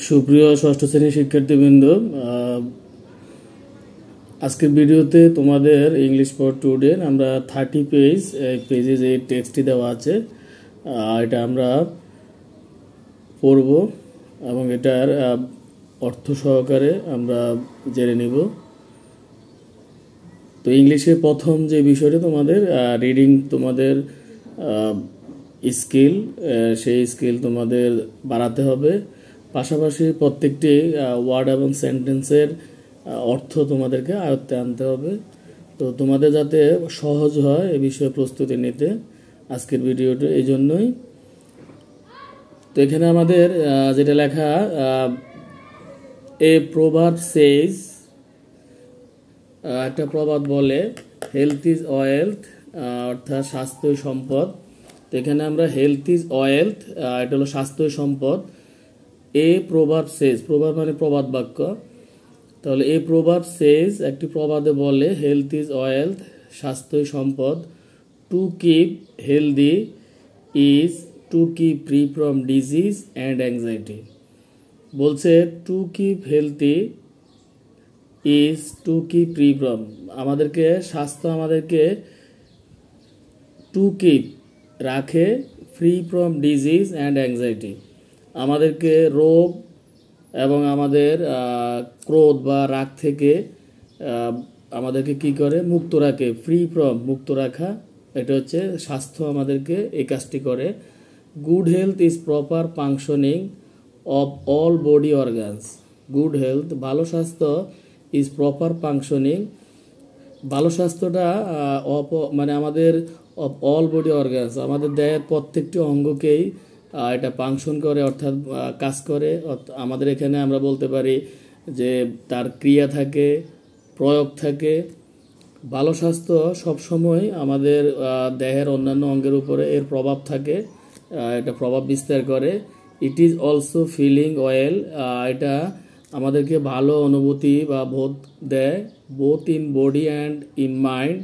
সুপ্রিয় ষষ্ঠ শ্রেণীর শিক্ষার্থীবৃন্দ, আজকের ভিডিওতে তোমাদের ইংলিশ ফর টুডে আমরা 30 পেজে যে টেক্সটটি দেওয়া আছে এটা আমরা পড়ব এবং এটার অর্থ সহকারে আমরা জেনে নিব। তো ইংলিশে প্রথম যে বিষয়টা তোমাদের রিডিং, তোমাদের স্কিল, সেই স্কিল তোমাদের বাড়াতে হবে। পাশাপাশি প্রত্যেকটি ওয়ার্ড এবং সেন্টেন্সের অর্থ তোমাদেরকে আয়ত্তে আনতে হবে। তো তোমাদের যাতে সহজ হয় এ বিষয়ে প্রস্তুতি নিতে আজকের ভিডিওটা এই জন্যই। তো এখানে আমাদের যেটা লেখা, এ প্রবাদ সেজ, একটা প্রবাদ বলে হেলথ ইজ ওয়েলথ, অর্থাৎ স্বাস্থ্যই সম্পদ। তো এখানে আমরা হেলথ ইজ ওয়েলথ, এটা হলো স্বাস্থ্যই সম্পদ। এ প্রবাদ সেজ, প্রবাদ মানে প্রবাদ বাক্য। তাহলে এ প্রবাদ সেজ, একটি প্রবাদে বলে হেলথ ইজ ওয়েলথ, স্বাস্থ্যই সম্পদ। To keep healthy is to keep free from disease and anxiety. বলছে to keep healthy is to keep free from, আমাদেরকে স্বাস্থ্য আমাদেরকে টু কিপ রাখে, free from disease and anxiety, আমাদেরকে রোগ এবং আমাদের ক্রোধ বা রাগ থেকে আমাদেরকে কি করে, মুক্ত রাখে। ফ্রি ফ্রম, মুক্ত রাখা, এটা হচ্ছে স্বাস্থ্য আমাদেরকে এই কাজটি করে। Good health is proper functioning of all body organs. Good health, ভালো স্বাস্থ্য, ইজ প্রপার ফাংশনিং, ভালো স্বাস্থ্যটা মানে আমাদের অফ অল বডি অর্গানস, আমাদের দেহের প্রত্যেকটি অঙ্গকেই এটা ফাংশন করে, অর্থাৎ কাজ করে। আমাদের এখানে আমরা বলতে পারি যে তার ক্রিয়া থাকে, প্রয়োগ থাকে। ভালো স্বাস্থ্য সবসময় আমাদের দেহের অন্যান্য অঙ্গের উপরে এর প্রভাব থাকে, এটা প্রভাব বিস্তার করে। It is also feeling well, এটা আমাদেরকে ভালো অনুভূতি বা বোধ দেয়, both in body and in mind,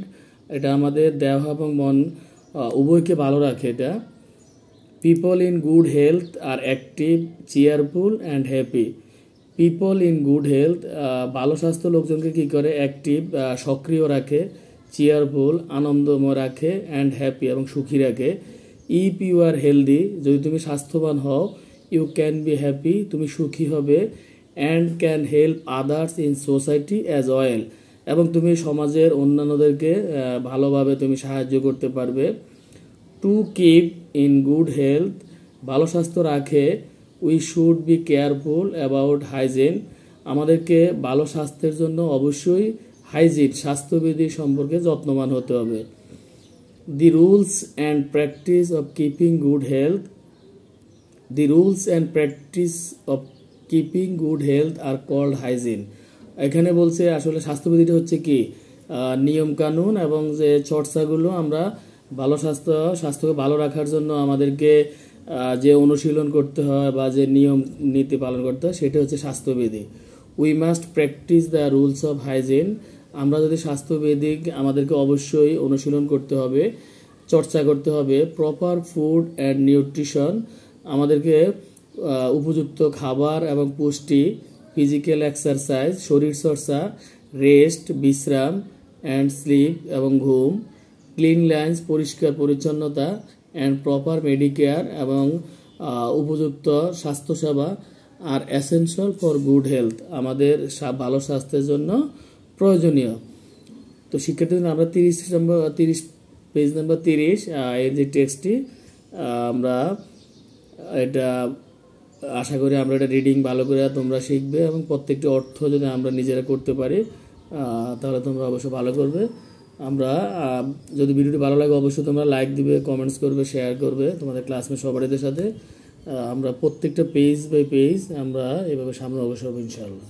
এটা আমাদের দেহ এবং মন উভয়কে ভালো রাখে এটা। People in good health are active, cheerful and happy. People in good health, ভালো স্বাস্থ্য লোকজনকে কী করে, অ্যাক্টিভ, সক্রিয় রাখে, চেয়ারফুল, আনন্দময় রাখে, অ্যান্ড হ্যাপি, এবং সুখী রাখে। ইফ ইউ আর হেলদি, যদি তুমি স্বাস্থ্যবান হও, ইউ ক্যান বি হ্যাপি, তুমি সুখী হবে, and can help others in society as well, এবং তুমি সমাজের অন্যান্যদেরকে ভালোভাবে তুমি সাহায্য করতে পারবে। To keep in good health, ভালো স্বাস্থ্য রাখে, we should be careful about hygiene, আমাদেরকে ভালো স্বাস্থ্যের জন্য অবশ্যই হাইজিন, স্বাস্থ্যবিধি সম্পর্কে যত্নবান হতে হবে। The rules and practice of keeping good health, the rules and practice of keeping good health are called hygiene. এখানে বলছে আসলে স্বাস্থ্যবিধিটা হচ্ছে কি, নিয়মকানুন এবং যে চর্চাগুলো আমরা ভালো স্বাস্থ্যকে ভালো রাখার জন্য আমাদেরকে যে অনুশীলন করতে হয় বা যে নিয়ম নীতি পালন করতে হয়, সেটা হচ্ছে স্বাস্থ্যবিধি। We must practice the rules of hygiene, আমরা যদি স্বাস্থ্যবিধি আমাদেরকে অবশ্যই অনুশীলন করতে হবে, চর্চা করতে হবে। প্রপার ফুড অ্যান্ড নিউট্রিশন, আমাদেরকে উপযুক্ত খাবার এবং পুষ্টি। ফিজিক্যাল এক্সারসাইজ, শরীরচর্চা। রেস্ট, বিশ্রাম, অ্যান্ড স্লিপ, এবং ঘুম। ক্লিনলিনেস, পরিষ্কার পরিচ্ছন্নতা, অ্যান্ড প্রপার মেডিকেয়ার, এবং উপযুক্ত স্বাস্থ্যসেবা। আর এসেনশিয়াল ফর গুড হেলথ, আমাদের ভালো স্বাস্থ্যের জন্য প্রয়োজনীয়। তো শিক্ষার্থীদের আমরা 30 পেজ নাম্বার 30 এই যে টেক্সটটি আমরা এটা আশা করি আমরা এটা রিডিং ভালো করে তোমরা শিখবে, এবং প্রত্যেকটি অর্থ যদি আমরা নিজেরা করতে পারি তাহলে তোমরা অবশ্যই ভালো করবে। আমরা যদি ভিডিওটি ভালো লাগে অবশ্যই তোমরা লাইক দিবে, কমেন্টস করবে, শেয়ার করবে তোমাদের ক্লাসমেট সবাইদের সাথে। আমরা প্রত্যেকটা পেজ বাই পেজ আমরা এভাবে সামনে অগ্রসর হব ইনশাআল্লাহ।